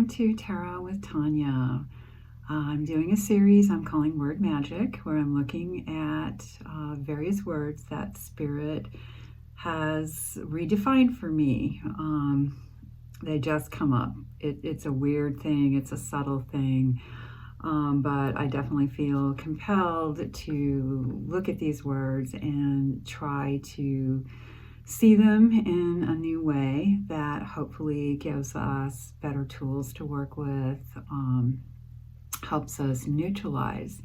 welcome to Tarot with Tanya. I'm doing a series I'm calling Word Magic, where I'm looking at various words that Spirit has redefined for me. They just come up. It's a weird thing, it's a subtle thing, but I definitely feel compelled to look at these words and try to see them in a new way that hopefully gives us better tools to work with, helps us neutralize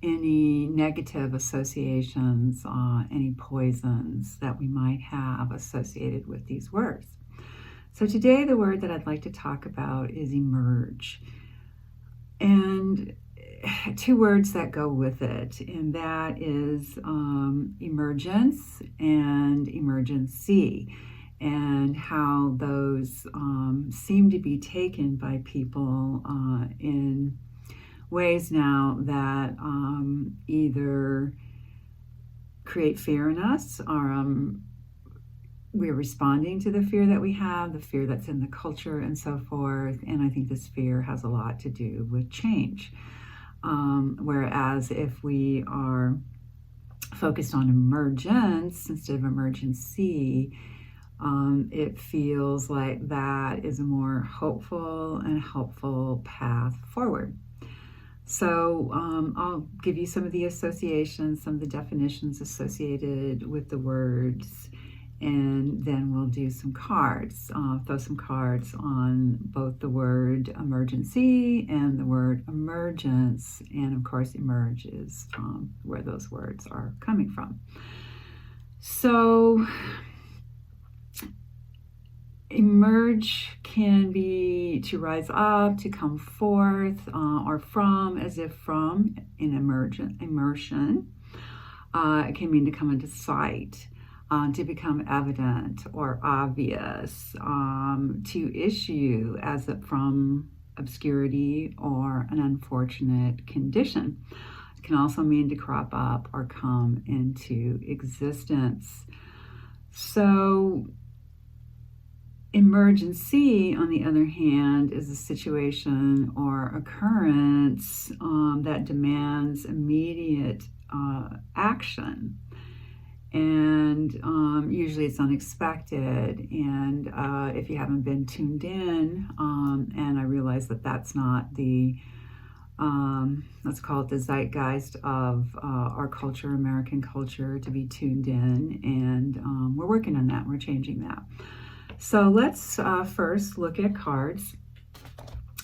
any negative associations, any poisons that we might have associated with these words. So today the word that I'd like to talk about is emerge. And two words that go with it, and that is emergence and emergency, and how those seem to be taken by people in ways now that either create fear in us, or we're responding to the fear that we have, the fear that's in the culture and so forth. And I think this fear has a lot to do with change. Whereas if we are focused on emergence instead of emergency, it feels like that is a more hopeful and helpful path forward. So I'll give you some of the associations, some of the definitions associated with the words, and then we'll do some cards, throw some cards on both the word emergency and the word emergence. And of course, emerge is where those words are coming from. So emerge can be to rise up, to come forth, or from, as if from, in immersion. It can mean to come into sight. To become evident or obvious, to issue as if from obscurity or an unfortunate condition. It can also mean to crop up or come into existence. So emergency, on the other hand, is a situation or occurrence that demands immediate action. And usually it's unexpected. And if you haven't been tuned in, and I realize that that's not the, let's call it the zeitgeist of our culture, American culture, to be tuned in. And we're working on that. We're changing that. So let's first look at cards.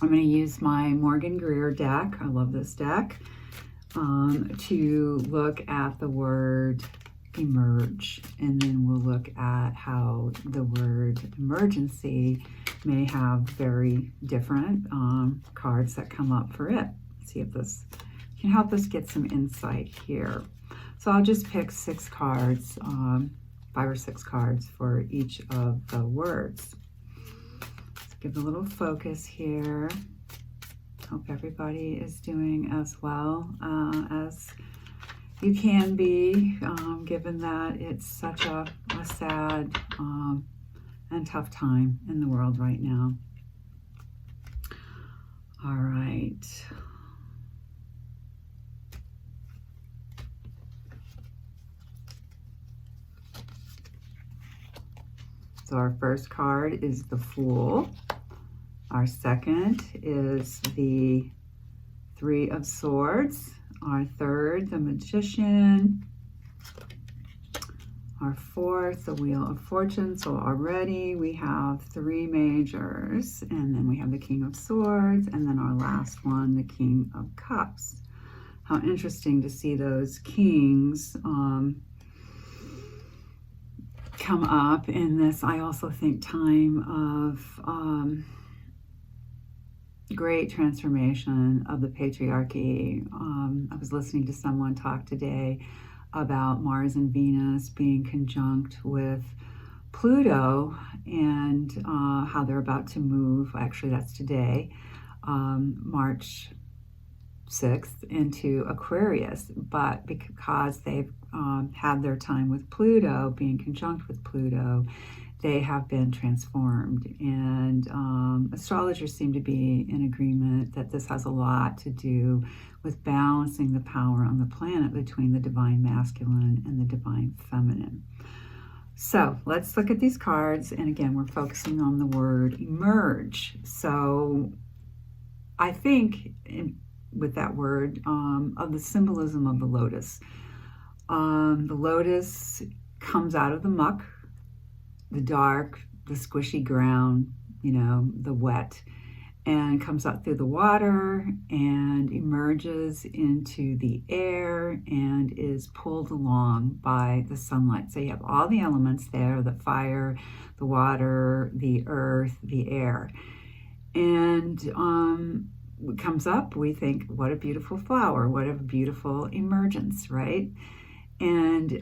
I'm going to use my Morgan Greer deck. I love this deck. To look at the word emerge, and then we'll look at how the word emergency may have very different cards that come up for it. See if this can help us get some insight here. So I'll just pick 6 cards, 5 or 6 cards for each of the words. Let's give a little focus here. Hope everybody is doing as well as you can be, given that it's such a sad and tough time in the world right now. All right. So our first card is the Fool. Our second is the 3 of Swords. Our third, the Magician. Our fourth, the Wheel of Fortune. So already we have 3 majors, and then we have the King of Swords, and then our last one, the King of Cups. How interesting to see those kings come up in this, I also think, time of great transformation of the patriarchy. I was listening to someone talk today about Mars and Venus being conjunct with Pluto, and how they're about to move, actually that's today, March 6th, into Aquarius. But because they've had their time with Pluto, being conjunct with Pluto, they have been transformed. And astrologers seem to be in agreement that this has a lot to do with balancing the power on the planet between the divine masculine and the divine feminine. So let's look at these cards. And again, we're focusing on the word emerge. So I think with that word of the symbolism of the lotus. The lotus comes out of the muck, the dark, the squishy ground, the wet, and comes up through the water and emerges into the air and is pulled along by the sunlight. So you have all the elements there, the fire, the water, the earth, the air. And it comes up, we think, what a beautiful flower, what a beautiful emergence, right? And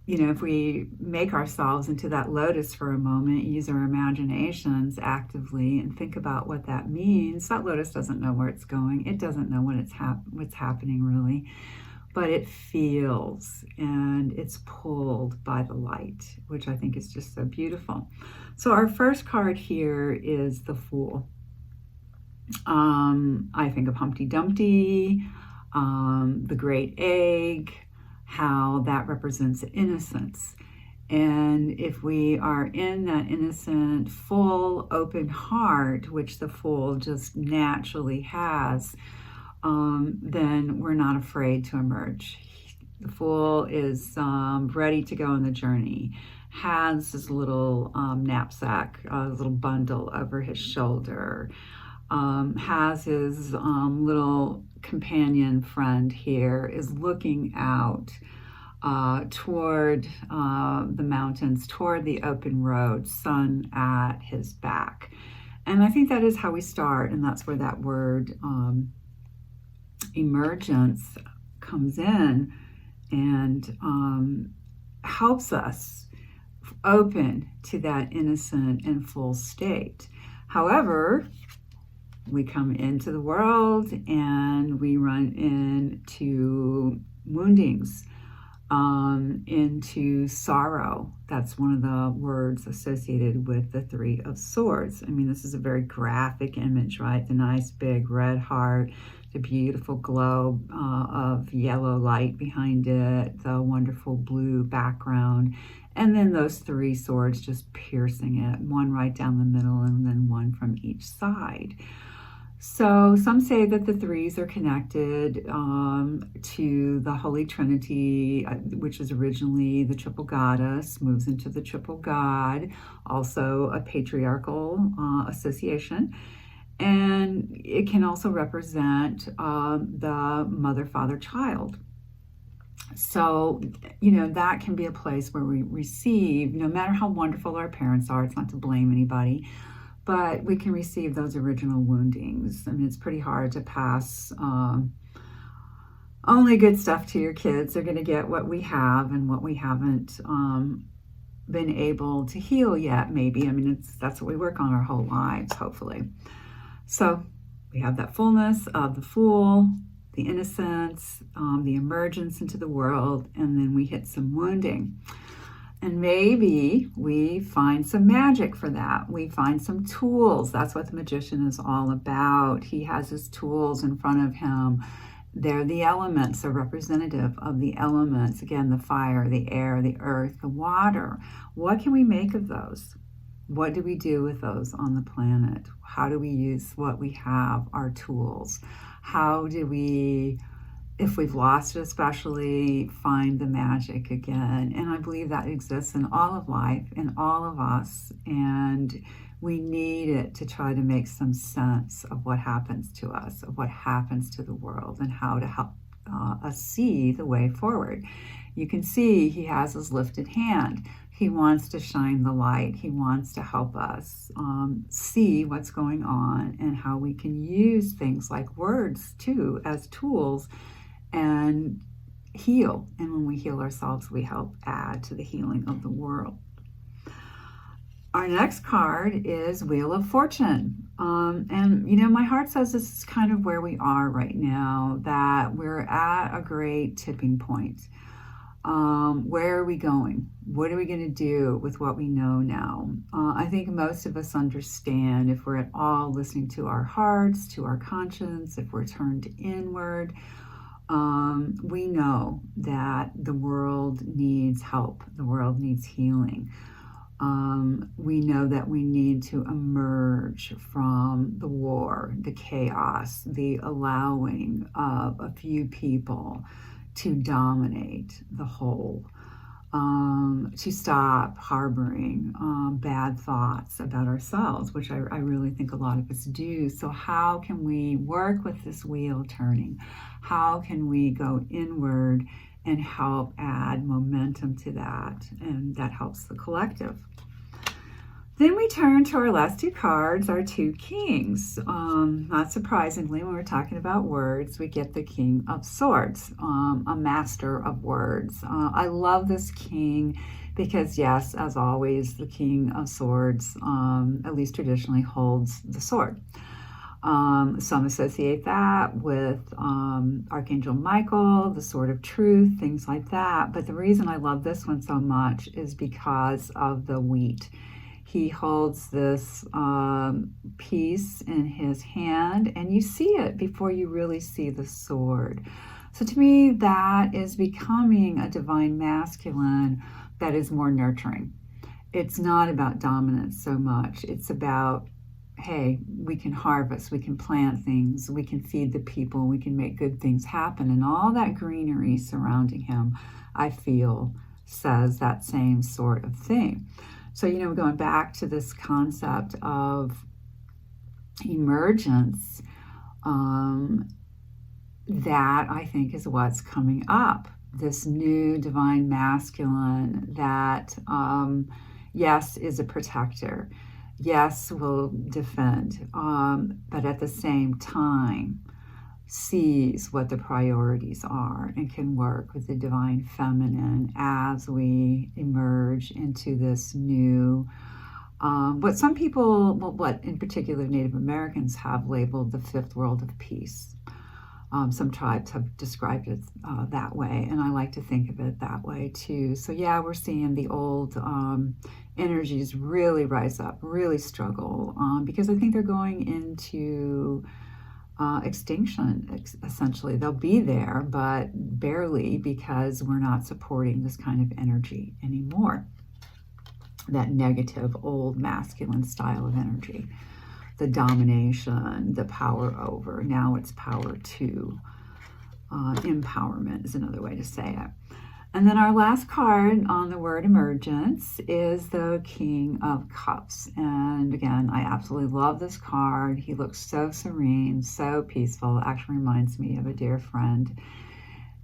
if we make ourselves into that lotus for a moment, use our imaginations actively and think about what that means, that lotus doesn't know where it's going. It doesn't know what's happening really, but it feels and it's pulled by the light, which I think is just so beautiful. So our first card here is the Fool. I think of Humpty Dumpty, the great egg, how that represents innocence. And if we are in that innocent, full, open heart, which the Fool just naturally has, then we're not afraid to emerge. The Fool is ready to go on the journey, has his little knapsack, little bundle over his shoulder, has his little companion friend here, is looking out toward the mountains, toward the open road, sun at his back. And I think that is how we start, and that's where that word emergence comes in and helps us open to that innocent and full state. However, we come into the world and we run into woundings, into sorrow. That's one of the words associated with the Three of Swords. I mean, this is a very graphic image, right? The nice big red heart, the beautiful glow of yellow light behind it, the wonderful blue background, and then those three swords just piercing it, one right down the middle and then one from each side. So some say that the threes are connected to the Holy Trinity, which is originally the triple goddess, moves into the triple god, also a patriarchal association. And it can also represent the mother, father, child. So, that can be a place where we receive, no matter how wonderful our parents are, it's not to blame anybody, but we can receive those original woundings. I mean, it's pretty hard to pass only good stuff to your kids. They're going to get what we have and what we haven't been able to heal yet, maybe. I mean, that's what we work on our whole lives, hopefully. So we have that fullness of the Fool, the innocence, the emergence into the world, and then we hit some wounding. And maybe we find some magic for that. We find some tools. That's what the magician is all about. He has his tools in front of him. They're the elements, they're representative of the elements. Again, the fire, the air, the earth, the water. What can we make of those? What do we do with those on the planet? How do we use what we have, our tools? How do we, if we've lost it especially, find the magic again? And I believe that exists in all of life, in all of us, and we need it to try to make some sense of what happens to us, of what happens to the world, and how to help us see the way forward. You can see he has his lifted hand. He wants to shine the light. He wants to help us see what's going on and how we can use things like words too as tools and heal. And when we heal ourselves, we help add to the healing of the world. Our next card is Wheel of Fortune. And my heart says this is kind of where we are right now, that we're at a great tipping point. Where are we going? What are we going to do with what we know now? I think most of us understand, if we're at all listening to our hearts, to our conscience, if we're turned inward, we know that the world needs help. The world needs healing. We know that we need to emerge from the war, the chaos, the allowing of a few people to dominate the whole, to stop harboring bad thoughts about ourselves, which I really think a lot of us do. So how can we work with this wheel turning? How can we go inward and help add momentum to that? And that helps the collective. Then we turn to our last two cards, our two kings. Not surprisingly, when we're talking about words, we get the King of Swords, a master of words. I love this king because, yes, as always, the King of Swords, at least traditionally, holds the sword. Some associate that with Archangel Michael, the sword of truth, things like that. But the reason I love this one so much is because of the wheat. He holds this piece in his hand, and you see it before you really see the sword. So to me, that is becoming a divine masculine that is more nurturing. It's not about dominance so much. It's about, hey, we can harvest, we can plant things, we can feed the people, we can make good things happen. And all that greenery surrounding him, I feel, says that same sort of thing. So, going back to this concept of emergence, that I think is what's coming up. This new divine masculine that, yes, is a protector. Yes, will defend, but at the same time, sees what the priorities are and can work with the divine feminine as we emerge into this new, what some people, what in particular Native Americans have labeled the fifth world of peace. Some tribes have described it that way, and I like to think of it that way too. So yeah, we're seeing the old energies really rise up, really struggle, because I think they're going into extinction, essentially. They'll be there, but barely, because we're not supporting this kind of energy anymore. That negative, old masculine style of energy. The domination, the power over. Now it's power to. Empowerment is another way to say it. And then our last card on the word emergence is the King of Cups. And again, I absolutely love this card. He looks so serene, so peaceful. Actually reminds me of a dear friend.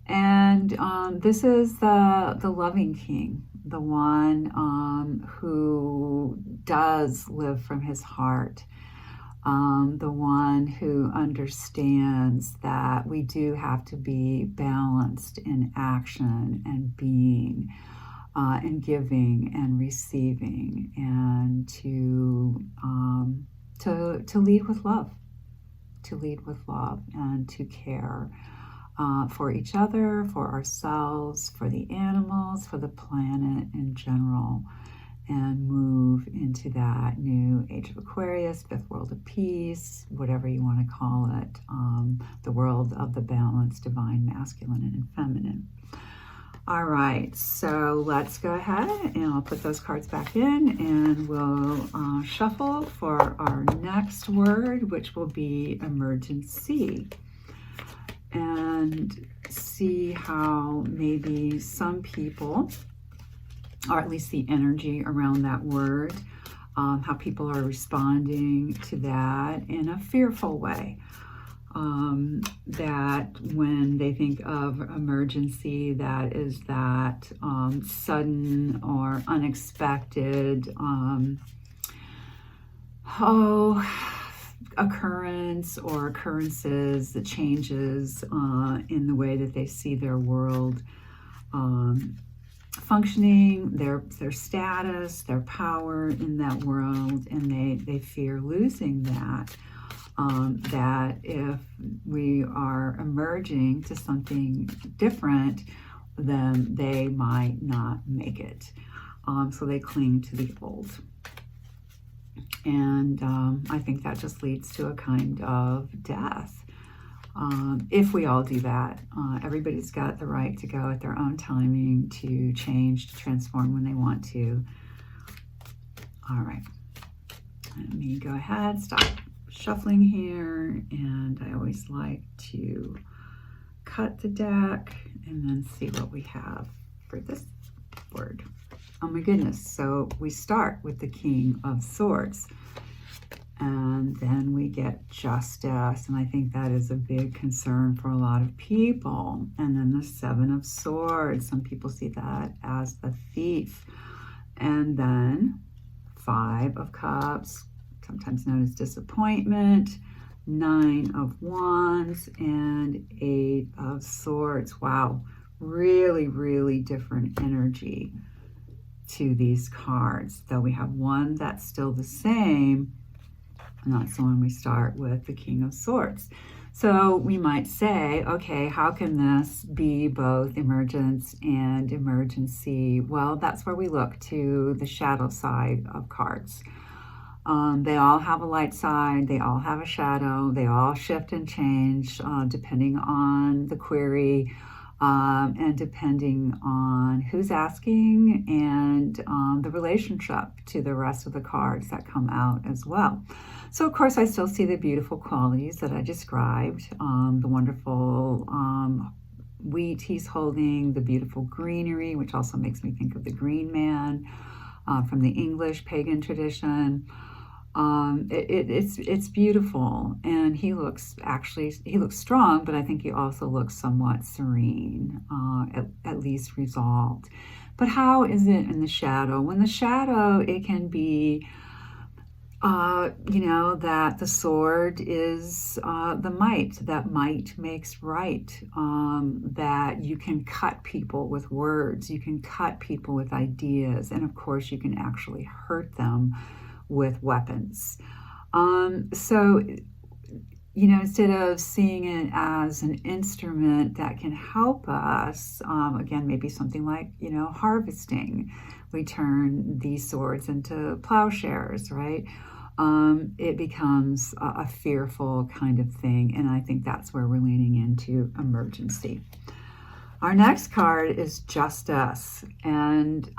And this is the loving king, the one who does live from his heart. The one who understands that we do have to be balanced in action and being, and giving and receiving, and to lead with love, and to care for each other, for ourselves, for the animals, for the planet in general. And move into that new age of Aquarius, fifth world of peace, whatever you want to call it, the world of the balance, divine, masculine, and feminine. All right, so let's go ahead and I'll put those cards back in, and we'll shuffle for our next word, which will be emergency, and see how maybe some people, or at least the energy around that word, how people are responding to that in a fearful way. That when they think of emergency, that is that sudden or unexpected occurrence or occurrences, the changes in the way that they see their world functioning, their status, their power in that world, and they fear losing that. That if we are emerging to something different, then they might not make it. So they cling to the old. And I think that just leads to a kind of death. If we all do that, everybody's got the right to go at their own timing, to change, to transform when they want to. All right, let me go ahead, stop shuffling here, and I always like to cut the deck and then see what we have for this word. Oh my goodness, so we start with the King of Swords, and then we get justice, and I think that is a big concern for a lot of people. And then the Seven of Swords, some people see that as the thief. And then Five of Cups, sometimes known as disappointment, Nine of Wands, and Eight of Swords. Wow, really, really different energy to these cards, though we have one that's still the same, and that's the one we start with, the King of Swords. So we might say, okay, how can this be both emergence and emergency? Well, that's where we look to the shadow side of cards. They all have a light side, they all have a shadow, they all shift and change depending on the query, and depending on who's asking, and the relationship to the rest of the cards that come out as well. So of course I still see the beautiful qualities that I described, the wonderful wheat he's holding, the beautiful greenery, which also makes me think of the Green Man from the English pagan tradition. It's beautiful, and he looks strong, but I think he also looks somewhat serene, at least resolved. But how is it in the shadow? When the shadow, it can be that the sword is the might, that might makes right, that you can cut people with words, you can cut people with ideas, and of course you can actually hurt them with weapons. So, instead of seeing it as an instrument that can help us, again, maybe something like, harvesting, we turn these swords into plowshares, right? It becomes a fearful kind of thing, and I think that's where we're leaning into emergency. Our next card is justice, and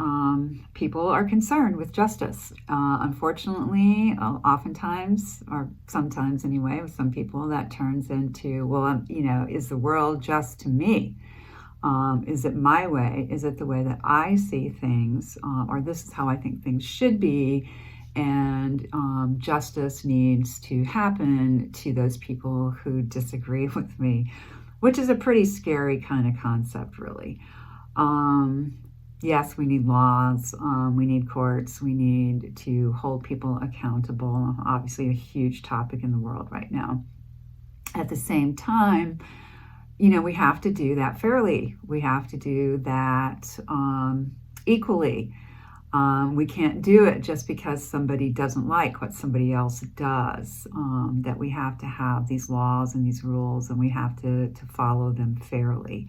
people are concerned with justice. Unfortunately, oftentimes, or sometimes anyway, with some people, that turns into, well, is the world just to me? Is it my way? Is it the way that I see things? Or this is how I think things should be? And justice needs to happen to those people who disagree with me, which is a pretty scary kind of concept, really. Yes, we need laws, we need courts, we need to hold people accountable, obviously a huge topic in the world right now. At the same time, we have to do that fairly. We have to do that equally. We can't do it just because somebody doesn't like what somebody else does, that we have to have these laws and these rules, and we have to follow them fairly.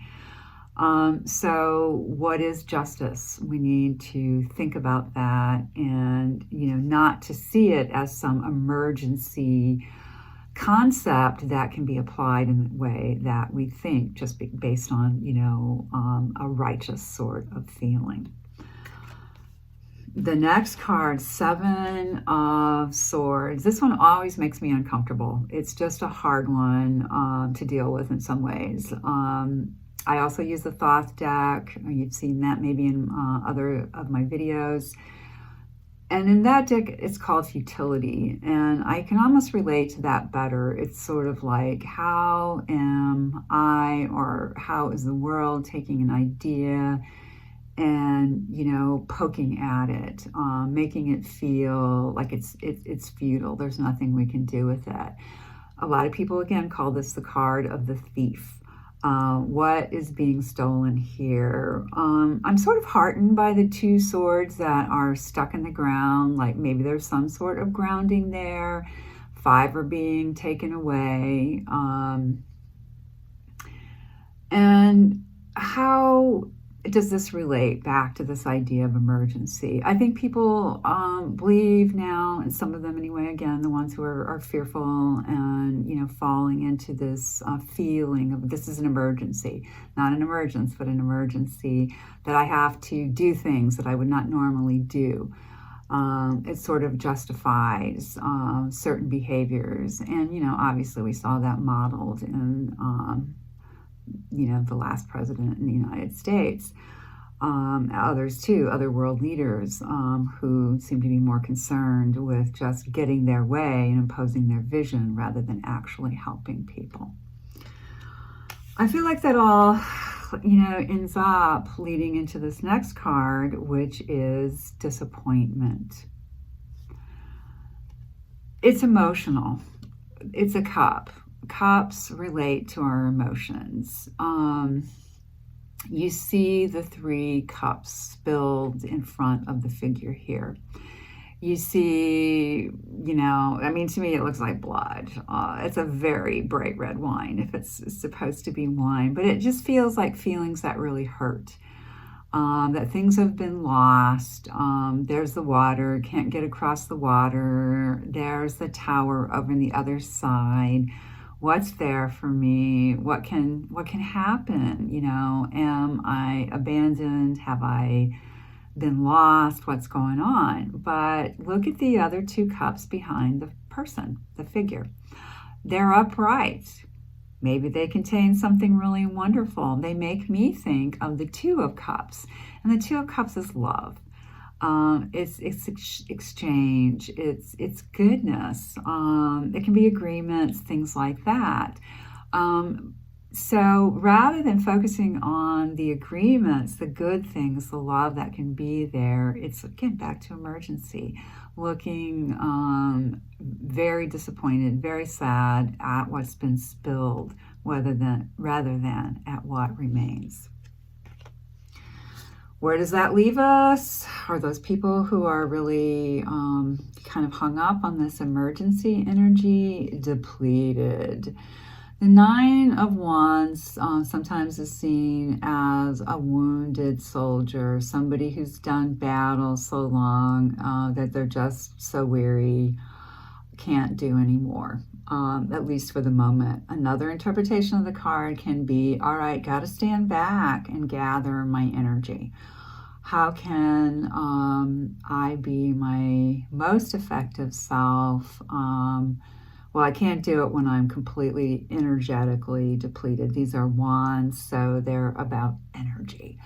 So what is justice? We need to think about that, and not to see it as some emergency concept that can be applied in the way that we think, just based on a righteous sort of feeling. The next card, Seven of Swords. This one always makes me uncomfortable. It's just a hard one to deal with in some ways. I also use the Thoth deck. You've seen that maybe in other of my videos. And in that deck, it's called Futility. And I can almost relate to that better. It's sort of like, how am I, or how is the world taking an idea and poking at it, making it feel like it's futile. There's nothing we can do with it. A lot of people, again, call this the card of the thief. What is being stolen here? I'm sort of heartened by the two swords that are stuck in the ground, like maybe there's some sort of grounding there. 5 are being taken away. And how does this relate back to this idea of emergency? I think people believe now, and some of them anyway, again, the ones who are fearful and, falling into this feeling of this is an emergency, not an emergence, but an emergency, that I have to do things that I would not normally do. It sort of justifies certain behaviors. And, obviously we saw that modeled in, the last president in the United States. Others too, other world leaders who seem to be more concerned with just getting their way and imposing their vision rather than actually helping people. I feel like that all, ends up leading into this next card, which is disappointment. It's emotional. It's a cup. Cups relate to our emotions. You see the 3 cups spilled in front of the figure here. You see, to me it looks like blood. It's a very bright red wine if it's supposed to be wine, but it just feels like feelings that really hurt. That things have been lost. There's the water, can't get across the water. There's the tower over on the other side. What's there for me? What can happen? Am I abandoned? Have I been lost? What's going on? But look at the other 2 cups behind the person, the figure. They're upright. Maybe they contain something really wonderful. They make me think of the 2 of cups. And the 2 of cups is love. It's exchange, it's goodness. It can be agreements, things like that. So rather than focusing on the agreements, the good things, the love that can be there, it's again back to emergency, looking very disappointed, very sad at what's been spilled, rather than at what remains. Where does that leave us? Are those people who are really kind of hung up on this emergency energy depleted? The 9 of Wands sometimes is seen as a wounded soldier, somebody who's done battle so long that they're just so weary, can't do anymore, at least for the moment. Another interpretation of the card can be, all right, got to stand back and gather my energy. How can I be my most effective self? Well, I can't do it when I'm completely energetically depleted. These are wands, so they're about energy.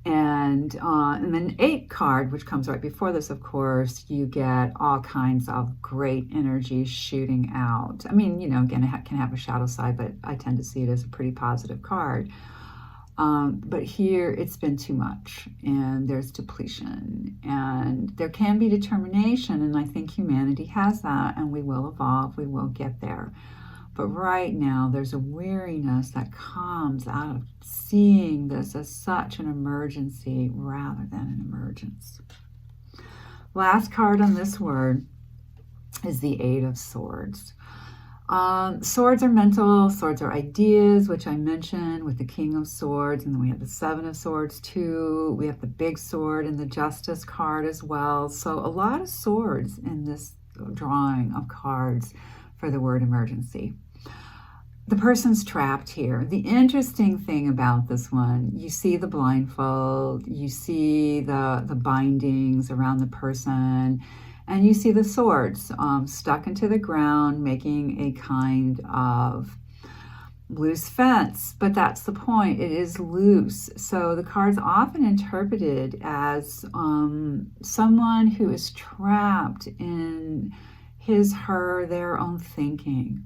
And then 8 card, which comes right before this, of course, you get all kinds of great energy shooting out. I mean, again, it can have a shadow side, but I tend to see it as a pretty positive card. But here it's been too much, and there's depletion, and there can be determination, and I think humanity has that, and we will evolve, we will get there. But right now there's a weariness that comes out of seeing this as such an emergency rather than an emergence. Last card on this word is the 8 of Swords. Swords are mental, swords are ideas, which I mentioned with the King of Swords, and then we have the 7 of Swords too. We have the big sword and the Justice card as well. So a lot of swords in this drawing of cards for the word emergency. The person's trapped here. The interesting thing about this one, you see the blindfold, you see the bindings around the person, and you see the swords stuck into the ground, making a kind of loose fence. But that's the point. It is loose. So the card's often interpreted as someone who is trapped in their own thinking.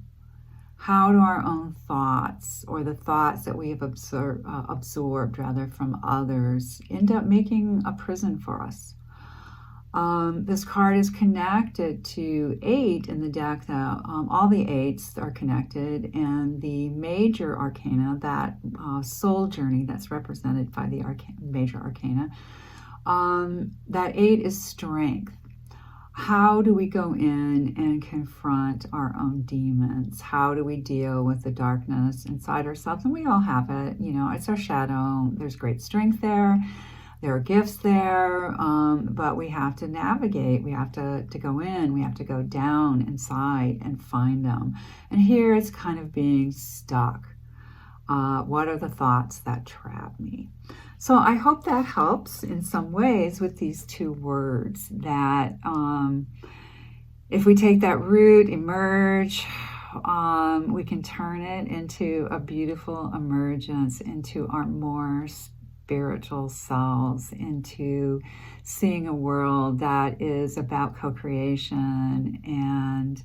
How do our own thoughts, or the thoughts that we have absorbed rather from others, end up making a prison for us? This card is connected to 8 in the deck. All the 8s are connected, and the major arcana, that soul journey that's represented by the major arcana, that 8 is strength. how do we go in and confront our own demons? How do we deal with the darkness inside ourselves? And we all have it, it's our shadow. There's great strength there. There are gifts there, but we have to navigate. We have to go in. We have to go down inside and find them. And here it's kind of being stuck. What are the thoughts that trap me? So I hope that helps in some ways with these two words that if we take that root, emerge, we can turn it into a beautiful emergence, into our more spiritual selves, into seeing a world that is about co-creation and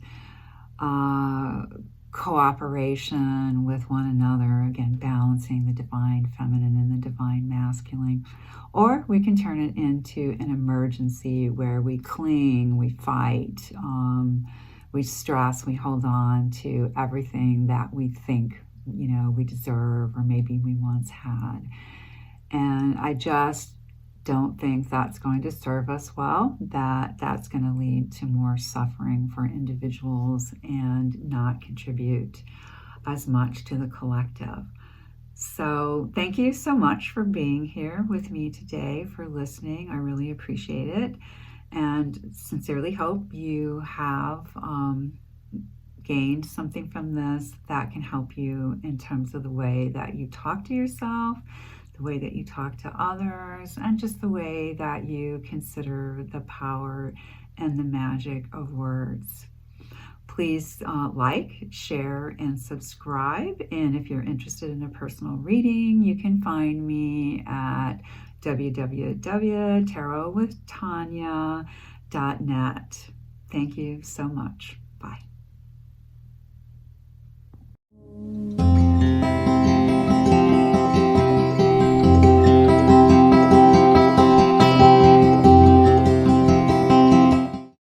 cooperation with one another, again, balancing the divine feminine and the divine masculine. Or we can turn it into an emergency where we cling, we fight, we stress, we hold on to everything that we think, we deserve or maybe we once had. And I just don't think that's going to serve us well, that's going to lead to more suffering for individuals and not contribute as much to the collective. So thank you so much for being here with me today, for listening. I really appreciate it, and sincerely hope you have gained something from this that can help you in terms of the way that you talk to yourself, the way that you talk to others, and just the way that you consider the power and the magic of words. Please like, share, and subscribe. And if you're interested in a personal reading, you can find me at www.tarotwithtanya.net. Thank you so much. Bye.